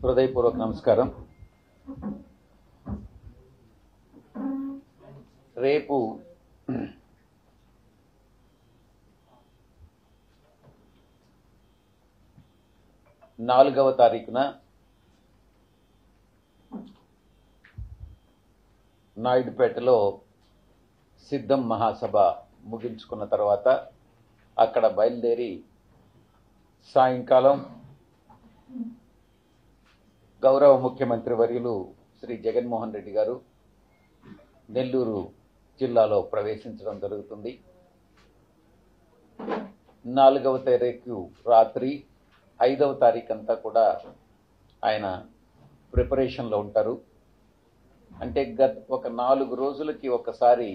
హృదయపూర్వక నమస్కారం. రేపు 4వ తారీఖున నాయుడుపేటలో సిద్ధం మహాసభ ముగించుకున్న తర్వాత అక్కడ బయలుదేరి సాయంకాలం గౌరవ ముఖ్యమంత్రి వర్యులు శ్రీ జగన్మోహన్ రెడ్డి గారు నెల్లూరు జిల్లాలో ప్రవేశించడం జరుగుతుంది. 4వ తారీఖు రాత్రి 5వ తారీఖు అంతా కూడా ఆయన ప్రిపరేషన్లో ఉంటారు. అంటే ఒక 4 రోజులకి ఒకసారి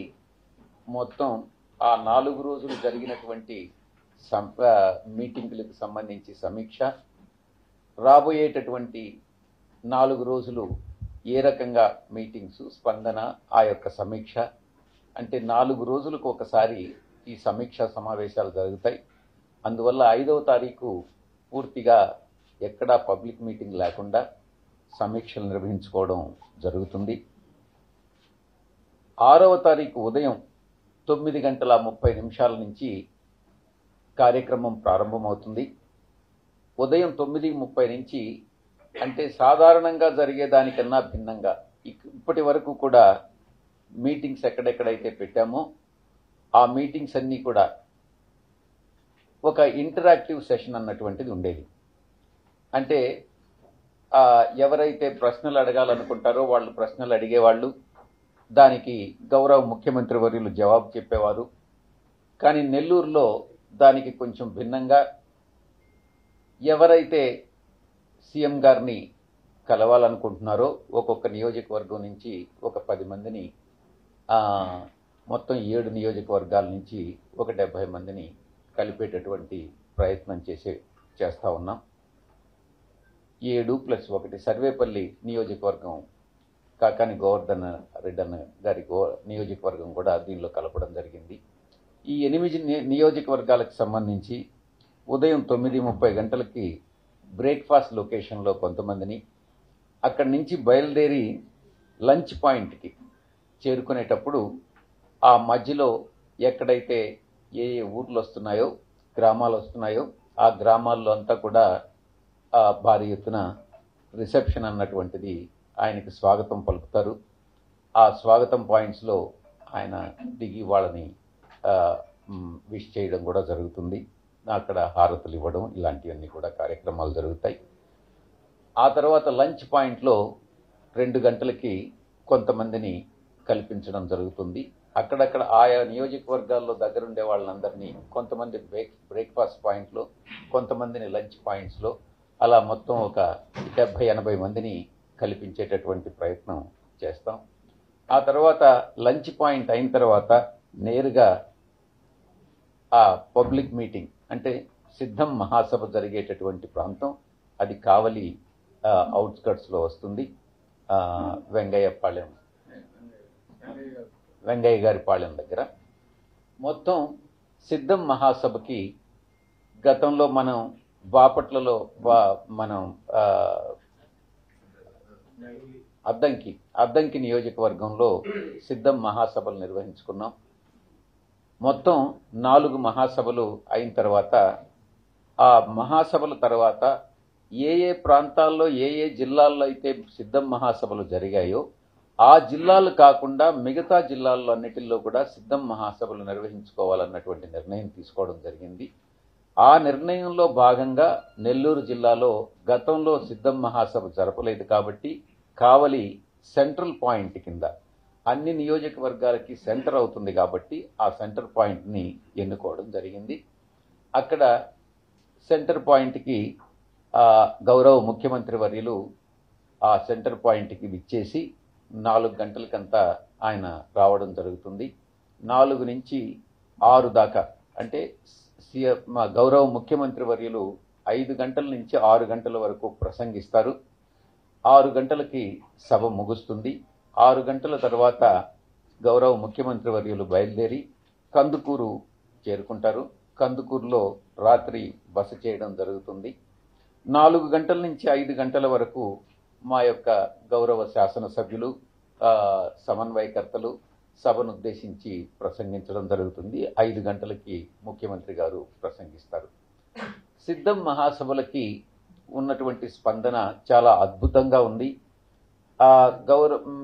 మొత్తం ఆ 4 రోజులు జరిగినటువంటి మీటింగులకు సంబంధించి సమీక్ష, రాబోయేటటువంటి 4 రోజులు ఏ రకంగా మీటింగ్స్, స్పందన, ఆ యొక్క సమీక్ష, అంటే 4 రోజులకు ఒకసారి ఈ సమీక్షా సమావేశాలు జరుగుతాయి. అందువల్ల 5వ తారీఖు పూర్తిగా ఎక్కడా పబ్లిక్ మీటింగ్ లేకుండా సమీక్షలు నిర్వహించుకోవడం జరుగుతుంది. 6వ తారీఖు ఉదయం 9:30 నుంచి కార్యక్రమం ప్రారంభమవుతుంది. ఉదయం 9:30 నుంచి అంటే సాధారణంగా జరిగేదానికన్నా భిన్నంగా ఇప్పటి వరకు కూడా మీటింగ్స్ ఎక్కడెక్కడైతే పెట్టామో ఆ మీటింగ్స్ అన్నీ కూడా ఒక ఇంటరాక్టివ్ సెషన్ అన్నటువంటిది ఉండేది. అంటే ఎవరైతే ప్రశ్నలు అడగాలనుకుంటారో వాళ్ళు ప్రశ్నలు అడిగేవాళ్ళు, దానికి గౌరవ ముఖ్యమంత్రి వర్యులు జవాబు చెప్పేవారు. కానీ నెల్లూరులో దానికి కొంచెం భిన్నంగా ఎవరైతే సీఎం గారిని కలవాలనుకుంటున్నారో ఒక్కొక్క నియోజకవర్గం నుంచి ఒక 10 మందిని, మొత్తం 7 నియోజకవర్గాల నుంచి ఒక 70 మందిని కలిపేటటువంటి ప్రయత్నం చేస్తూ ఉన్నాం. 7+1 సర్వేపల్లి నియోజకవర్గం, కాకాని గోవర్ధన్ రెడ్డి గారి నియోజకవర్గం కూడా దీనిలో కలపడం జరిగింది. ఈ 8 నియోజకవర్గాలకు సంబంధించి ఉదయం 9:30 బ్రేక్ఫాస్ట్ లొకేషన్లో కొంతమందిని, అక్కడి నుంచి బయలుదేరి లంచ్ పాయింట్కి చేరుకునేటప్పుడు ఆ మధ్యలో ఎక్కడైతే ఏ ఊర్లు వస్తున్నాయో, గ్రామాలు వస్తున్నాయో ఆ గ్రామాల్లో అంతా కూడా భారీ ఎత్తున రిసెప్షన్ అన్నటువంటిది ఆయనకి స్వాగతం పలుకుతారు. ఆ స్వాగతం పాయింట్స్లో ఆయన దిగి వాళ్ళని విష్ చేయడం కూడా జరుగుతుంది. అక్కడ హారతులు ఇవ్వడం, ఇలాంటివన్నీ కూడా కార్యక్రమాలు జరుగుతాయి. ఆ తర్వాత లంచ్ పాయింట్లో 2 గంటలకి కొంతమందిని కల్పించడం జరుగుతుంది. అక్కడక్కడ ఆయా నియోజకవర్గాల్లో దగ్గరుండే వాళ్ళందరినీ కొంతమంది బ్రేక్ఫాస్ట్ పాయింట్లో, కొంతమందిని లంచ్ పాయింట్స్లో, అలా మొత్తం ఒక 70-80 మందిని కల్పించేటటువంటి ప్రయత్నం చేస్తాం. ఆ తర్వాత లంచ్ పాయింట్ అయిన తర్వాత నేరుగా ఆ పబ్లిక్ మీటింగ్, అంటే సిద్ధం మహాసభ జరిగేటటువంటి ప్రాంతం అది కావలి అవుట్స్కట్స్లో వస్తుంది. వెంగయ్య గారి పాళెం దగ్గర. మొత్తం సిద్ధం మహాసభకి గతంలో మనం బాపట్లలో మనం అద్దంకి నియోజకవర్గంలో సిద్ధం మహాసభలు నిర్వహించుకున్నాం. మొత్తం 4 మహాసభలు అయిన తర్వాత ఆ మహాసభల తర్వాత ఏ ప్రాంతాల్లో ఏ జిల్లాల్లో అయితే సిద్ధం మహాసభలు జరిగాయో ఆ జిల్లాలు కాకుండా మిగతా జిల్లాల్లో అన్నిటిల్లో కూడా సిద్ధం మహాసభలు నిర్వహించుకోవాలన్నటువంటి నిర్ణయం తీసుకోవడం జరిగింది. ఆ నిర్ణయంలో భాగంగా నెల్లూరు జిల్లాలో గతంలో సిద్ధం మహాసభ జరపలేదు కాబట్టి కావలి సెంట్రల్ పాయింట్ కింద అన్ని నియోజకవర్గాలకి సెంటర్ అవుతుంది కాబట్టి ఆ సెంటర్ పాయింట్ని ఎన్నుకోవడం జరిగింది. అక్కడ సెంటర్ పాయింట్కి గౌరవ ముఖ్యమంత్రి వర్యులు ఆ సెంటర్ పాయింట్కి విచ్చేసి 4 గంటలకంతా ఆయన రావడం జరుగుతుంది. 4 నుంచి 6 దాకా, అంటే గౌరవ ముఖ్యమంత్రి వర్యులు 5 గంటల నుంచి 6 గంటల వరకు ప్రసంగిస్తారు. 6 గంటలకి సభ ముగుస్తుంది. 6 గంటల తర్వాత గౌరవ ముఖ్యమంత్రి వర్యులు బయలుదేరి కందుకూరు చేరుకుంటారు. కందుకూరులో రాత్రి బస చేయడం జరుగుతుంది. 4 గంటల నుంచి 5 గంటల వరకు మా యొక్క గౌరవ శాసనసభ్యులు సమన్వయకర్తలు సభను ఉద్దేశించి ప్రసంగించడం జరుగుతుంది. 5 గంటలకి ముఖ్యమంత్రి గారు ప్రసంగిస్తారు. సిద్ధం మహాసభలకి ఉన్నటువంటి స్పందన చాలా అద్భుతంగా ఉంది.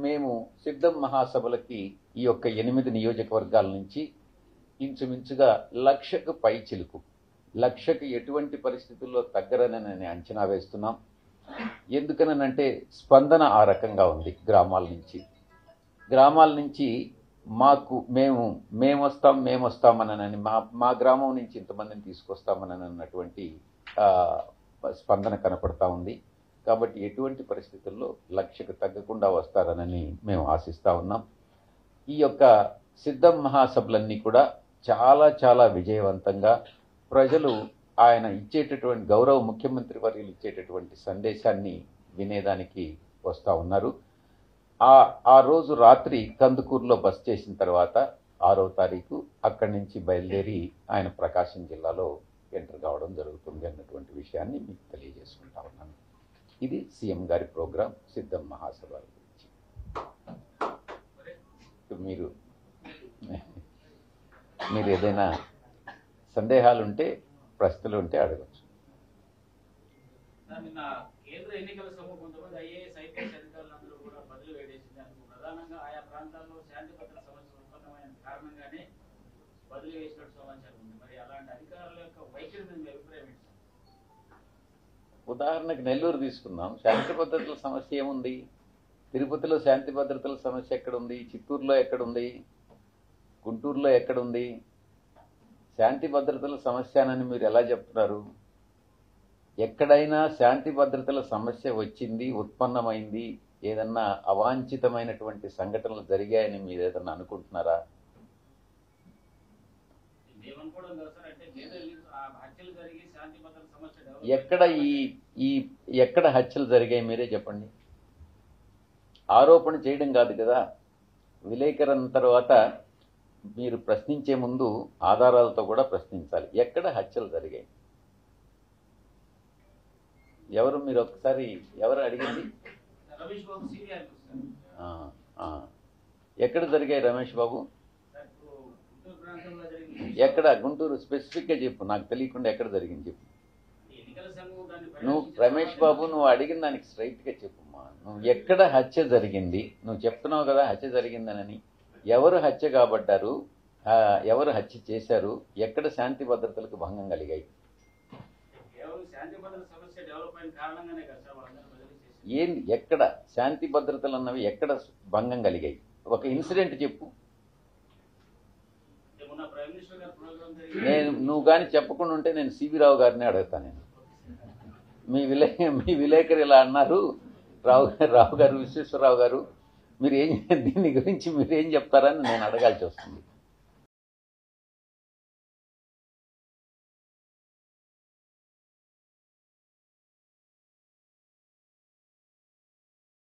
మేము సిద్ధం మహాసభలకి ఈ యొక్క 8 నియోజకవర్గాల నుంచి ఇంచుమించుగా 1,00,000కు పై చిలుకు, 1,00,000కి ఎటువంటి పరిస్థితుల్లో తగ్గరనని అంచనా వేస్తున్నాం. ఎందుకనంటే స్పందన ఆ రకంగా ఉంది. గ్రామాల నుంచి మాకు మేము వస్తామనని మా గ్రామం నుంచి ఇంతమందిని తీసుకొస్తామని అన్నటువంటి స్పందన కనపడతా ఉంది. కాబట్టి ఎటువంటి పరిస్థితుల్లో 1,00,000కు తగ్గకుండా వస్తారనని మేము ఆశిస్తూ ఉన్నాం. ఈ యొక్క సిద్ధం మహాసభలన్నీ కూడా చాలా చాలా విజయవంతంగా ప్రజలు ఆయన ఇచ్చేటటువంటి గౌరవ ముఖ్యమంత్రి వర్యులు ఇచ్చేటటువంటి సందేశాన్ని వినేదానికి వస్తూ ఉన్నారు. ఆ రోజు రాత్రి కందుకూరులో బస చేసిన తర్వాత 6వ తారీఖు అక్కడి నుంచి బయలుదేరి ఆయన ప్రకాశం జిల్లాలో ఎంటర్ కావడం జరుగుతుంది అన్నటువంటి విషయాన్ని మీకు తెలియజేసుకుంటా ఉన్నాను. ఇది సీఎం గారి ప్రోగ్రాం సిద్ధం మహాసభ గురించి. మీరు ఏదైనా సందేహాలు ఉంటే ప్రశ్నలు ఉంటే అడగచ్చు. కేంద్ర ఎన్నికల సమూహం కొంతమంది ఐఏఎస్ ఐపీఎస్ అధికారులందరూ కూడా బదిలీ వేడేసింది. అందుకు ప్రధానంగా ఆయా ప్రాంతాల్లో శాంతి భద్రత సమస్యలు ఉత్పన్నమైన కారణంగానే బదిలీ వేసినట్టు సమాచారం ఉంది. మరి అలాంటి అధికారుల యొక్క వైఖరి మీద మీ అభిప్రాయం ఏంటి? ఉదాహరణకు నెల్లూరు తీసుకుందాం. శాంతి భద్రతల సమస్య ఏముంది? తిరుపతిలో శాంతి భద్రతల సమస్య ఎక్కడుంది? చిత్తూరులో ఎక్కడుంది? గుంటూరులో ఎక్కడుంది? శాంతి భద్రతల సమస్యనని మీరు ఎలా చెప్తున్నారు? ఎక్కడైనా శాంతి భద్రతల సమస్య వచ్చింది, ఉత్పన్నమైంది, ఏదన్నా అవాంఛితమైనటువంటి సంఘటనలు జరిగాయని మీరు ఏదన్నా అనుకుంటున్నారా? ఎక్కడ హత్యలు జరిగాయి మీరే చెప్పండి. ఆరోపణ చేయడం కాదు కదా. విలేకరణ తర్వాత మీరు ప్రశ్నించే ముందు ఆధారాలతో కూడా ప్రశ్నించాలి. ఎక్కడ హత్యలు జరిగాయి? ఎవరు మీరు ఒకసారి ఎవరు అడిగింది? ఎక్కడ జరిగాయి రమేష్ బాబు? ఎక్కడ? గుంటూరు స్పెసిఫిక్గా చెప్పు, నాకు తెలియకుండా ఎక్కడ జరిగింది చెప్పు. నువ్వు రమేష్ బాబు నువ్వు అడిగిన దానికి స్ట్రైట్గా చెప్పుమ్మా. నువ్వు ఎక్కడ హత్య జరిగింది? నువ్వు చెప్తున్నావు కదా హత్య జరిగిందనని. ఎవరు హత్య కాబడ్డారు? ఎవరు హత్య చేశారు? ఎక్కడ శాంతి భద్రతలకు భంగం కలిగాయి? ఏంది? ఎక్కడ శాంతి భద్రతలు అన్నవి ఎక్కడ భంగం కలిగాయి? ఒక ఇన్సిడెంట్ చెప్పు. నువ్వు కానీ చెప్పకుండా ఉంటే నేను సివి రావు గారిని అడుగుతాను. నేను మీ విలేకరు ఇలా అన్నారు, రావు గారు, విశ్వేశ్వరరావు గారు, దీని గురించి మీరేం చెప్తారని నేను అడగాల్సి వస్తుంది.